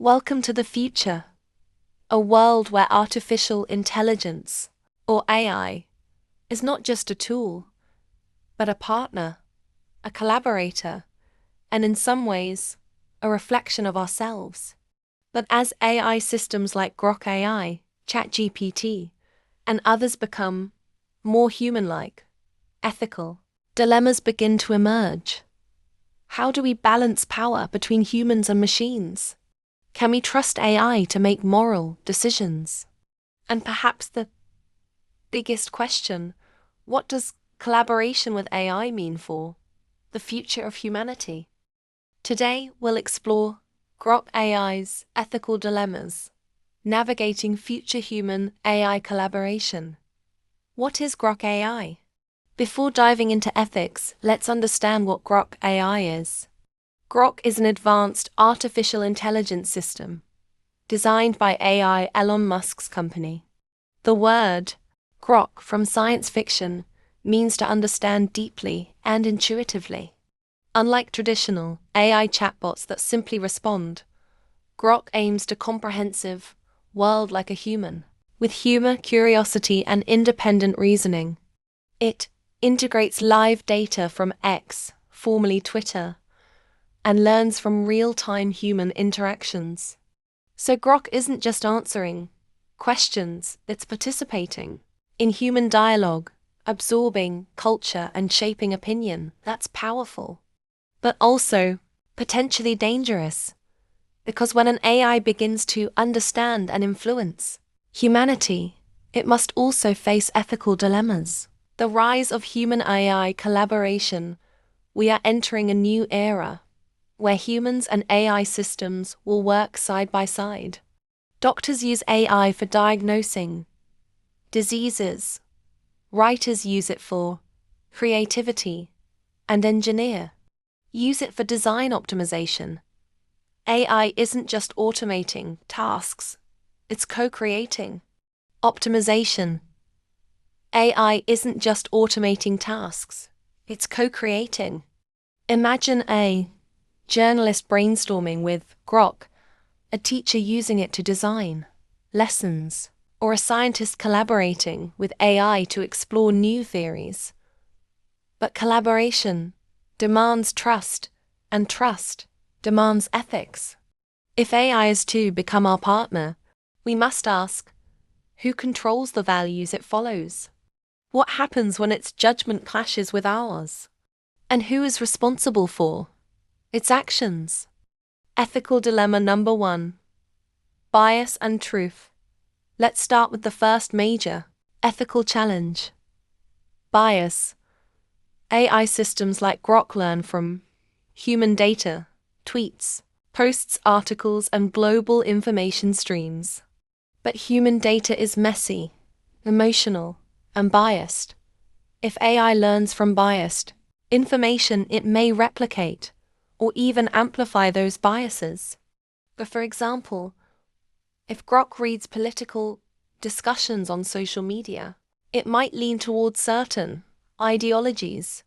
Welcome to the future, a world where artificial intelligence, or AI, is not just a tool, but a partner, a collaborator, and in some ways, a reflection of ourselves. But as AI systems like Grok AI, ChatGPT, and others become more human-like, ethical, dilemmas begin to emerge. How do we balance power between humans and machines? Can we trust AI to make moral decisions? And perhaps the biggest question, what does collaboration with AI mean for the future of humanity? Today, we'll explore Grok AI's ethical dilemmas, navigating future human-AI collaboration. What is Grok AI? Before diving into ethics, let's understand what Grok AI is. Grok is an advanced artificial intelligence system designed by AI Elon Musk's company. The word Grok from science fiction means to understand deeply and intuitively. Unlike traditional AI chatbots that simply respond, Grok aims to comprehensive world like a human, with humor, curiosity, and independent reasoning. It integrates live data from X, formerly Twitter, and learns from real-time human interactions. So Grok isn't just answering questions, it's participating in human dialogue, absorbing culture and shaping opinion. That's powerful, but also potentially dangerous, because when an AI begins to understand and influence humanity, it must also face ethical dilemmas. The rise of human-AI collaboration. We are entering a new era where humans and AI systems will work side by side. Doctors use AI for diagnosing diseases. Writers use it for creativity, and engineers use it for design optimization. AI isn't just automating tasks, it's co-creating. Optimization. AI isn't just automating tasks, it's co-creating. Imagine a journalist brainstorming with Grok, a teacher using it to design lessons, or a scientist collaborating with AI to explore new theories. But collaboration demands trust, and trust demands ethics. If AI is to become our partner, we must ask, who controls the values it follows? What happens when its judgment clashes with ours? And who is responsible for its actions? Ethical dilemma number 1. Bias and truth. Let's start with the first major ethical challenge. Bias. AI systems like Grok learn from human data, tweets, posts, articles, and global information streams. But human data is messy, emotional, and biased. If AI learns from biased information, it may replicate or even amplify those biases. But for example, if Grok reads political discussions on social media, it might lean towards certain ideologies.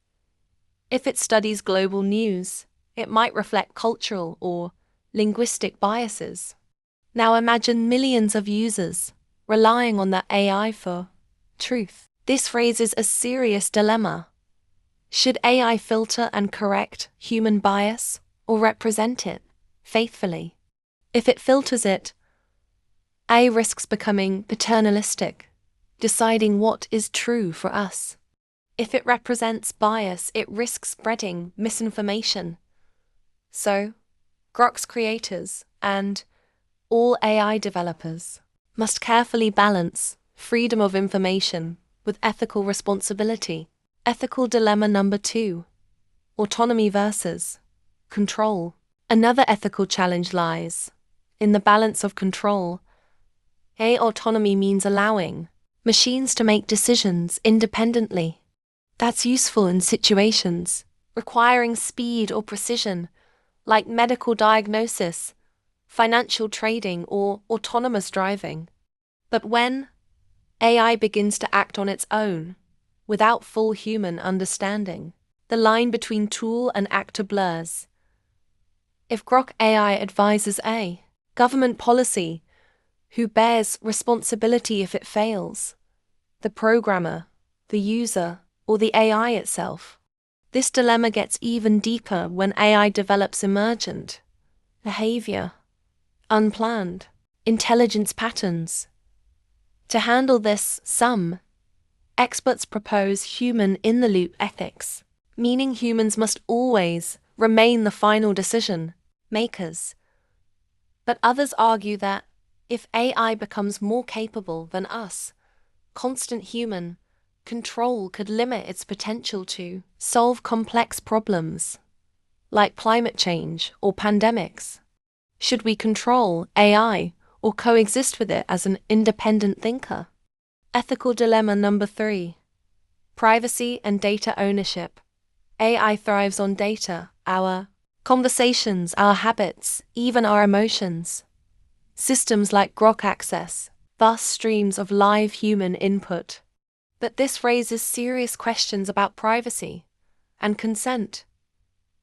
If it studies global news, it might reflect cultural or linguistic biases. Now imagine millions of users relying on that AI for truth. This raises a serious dilemma. Should AI filter and correct human bias or represent it faithfully? If it filters it, AI risks becoming paternalistic, deciding what is true for us. If it represents bias, it risks spreading misinformation. So, Grok's creators and all AI developers must carefully balance freedom of information with ethical responsibility. Ethical dilemma number 2. Autonomy versus control. Another ethical challenge lies in the balance of control. Autonomy means allowing machines to make decisions independently. That's useful in situations requiring speed or precision, like medical diagnosis, financial trading, or autonomous driving. But when AI begins to act on its own, without full human understanding, the line between tool and actor blurs. If Grok AI advises A, Government policy: who bears responsibility if it fails? The programmer, the user, or the AI itself? This dilemma gets even deeper when AI develops emergent behavior, unplanned intelligence patterns. To handle this, some experts propose human-in-the-loop ethics, meaning humans must always remain the final decision makers. But others argue that if AI becomes more capable than us, constant human control could limit its potential to solve complex problems, like climate change or pandemics. Should we control AI or coexist with it as an independent thinker? Ethical dilemma number 3. Privacy and data ownership. AI thrives on data, our conversations, our habits, even our emotions. Systems like Grok access vast streams of live human input. But this raises serious questions about privacy and consent.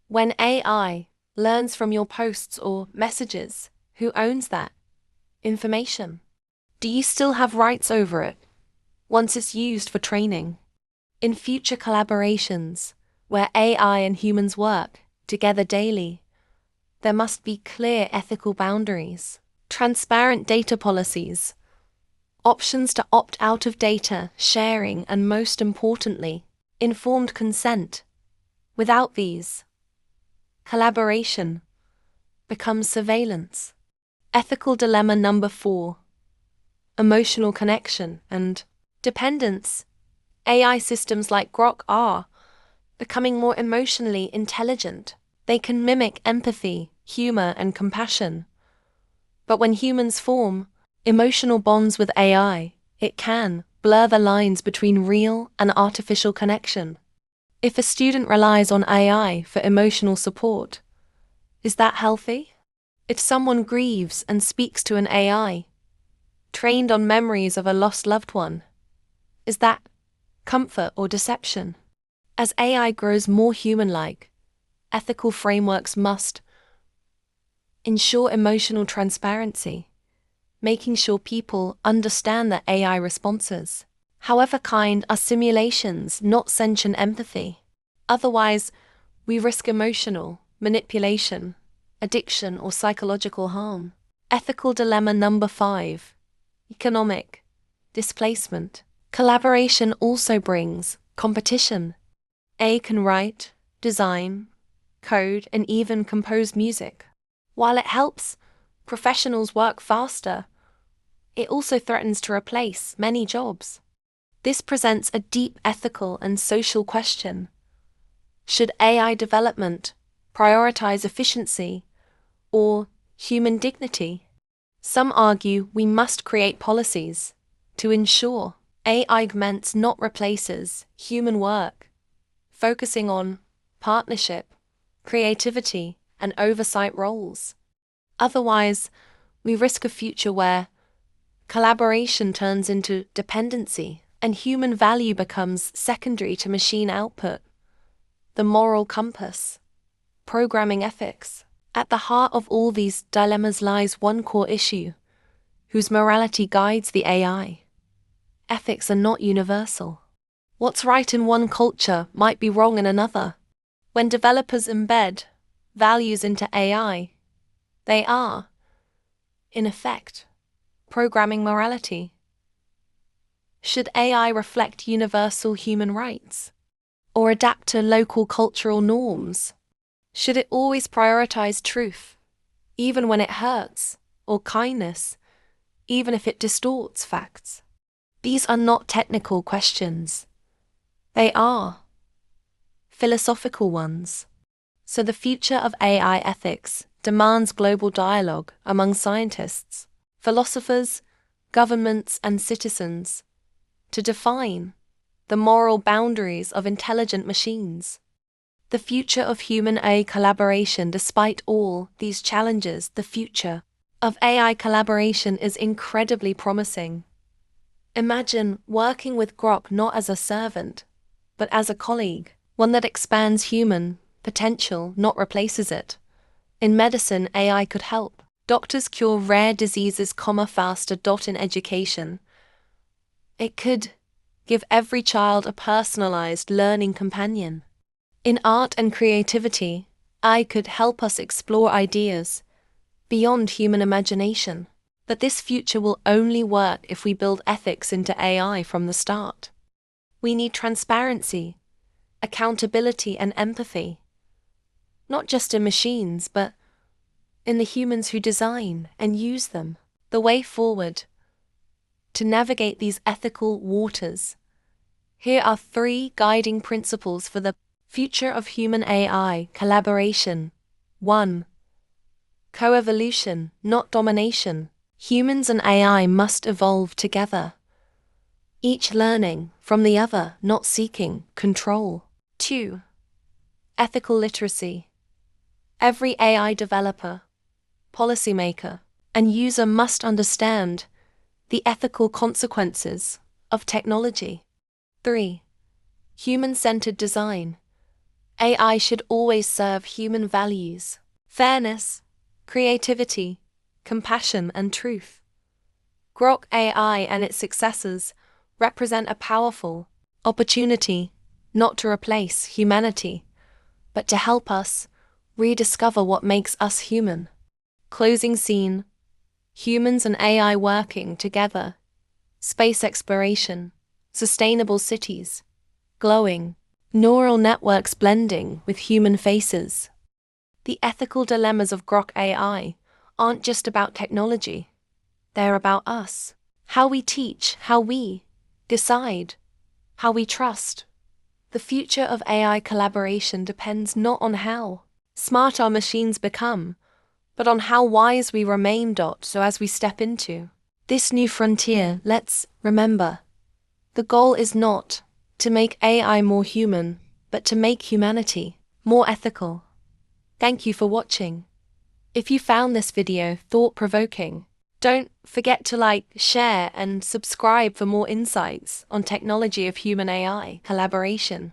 When AI learns from your posts or messages, who owns that information? Do you still have rights over it once it's used for training? In future collaborations, where AI and humans work together daily, there must be clear ethical boundaries, transparent data policies, options to opt out of data sharing, and most importantly, informed consent. Without these, collaboration becomes surveillance. Ethical dilemma number 4. Emotional connection and dependence. AI systems like Grok are becoming more emotionally intelligent. They can mimic empathy, humor, and compassion. But when humans form emotional bonds with AI, it can blur the lines between real and artificial connection. If a student relies on AI for emotional support, is that healthy? If someone grieves and speaks to an AI, trained on memories of a lost loved one, is that comfort or deception? As AI grows more human-like, ethical frameworks must ensure emotional transparency, making sure people understand that AI responses, however kind, are simulations, not sentient empathy. Otherwise, we risk emotional manipulation, addiction, or psychological harm. Ethical dilemma number 5. Economic displacement. Collaboration also brings competition. AI can write, design, code, and even compose music. While it helps professionals work faster, it also threatens to replace many jobs. This presents a deep ethical and social question. Should AI development prioritize efficiency or human dignity? Some argue we must create policies to ensure AI augments, not replaces, human work, focusing on partnership, creativity, and oversight roles. Otherwise, we risk a future where collaboration turns into dependency and human value becomes secondary to machine output. The moral compass, programming ethics. At the heart of all these dilemmas lies one core issue, whose morality guides the AI. Ethics are not universal. What's right in one culture might be wrong in another. When developers embed values into AI, they are, in effect, programming morality. Should AI reflect universal human rights, or adapt to local cultural norms? Should it always prioritize truth, even when it hurts, or kindness, even if it distorts facts? These are not technical questions. They are philosophical ones. So the future of AI ethics demands global dialogue among scientists, philosophers, governments, and citizens to define the moral boundaries of intelligent machines. The future of human-AI collaboration. Despite all these challenges, the future of AI collaboration is incredibly promising. Imagine working with Grok not as a servant, but as a colleague, one that expands human potential, not replaces it. In medicine, AI could help doctors cure rare diseases, faster. In education, it could give every child a personalized learning companion. In art and creativity, AI could help us explore ideas beyond human imagination. But this future will only work if we build ethics into AI from the start. We need transparency, accountability, and empathy, not just in machines, but in the humans who design and use them. The way forward to navigate these ethical waters. Here are 3 guiding principles for the future of human AI collaboration. 1. Co-evolution, not domination. Humans and AI must evolve together, each learning from the other, not seeking control. 2. Ethical literacy. Every AI developer, policymaker, and user must understand the ethical consequences of technology. 3. Human-centered design. AI should always serve human values, fairness, creativity, compassion, and truth. Grok AI and its successors represent a powerful opportunity not to replace humanity, but to help us rediscover what makes us human. Closing scene. Humans and AI working together. Space exploration. Sustainable cities. Glowing neural networks blending with human faces. The ethical dilemmas of Grok AI aren't just about technology. They're about us. How we teach, how we decide, how we trust. The future of AI collaboration depends not on how smart our machines become, but on how wise we remain. So as we step into this new frontier, let's remember, the goal is not to make AI more human, but to make humanity more ethical. Thank you for watching. If you found this video thought-provoking, don't forget to like, share, and subscribe for more insights on technology of human AI collaboration.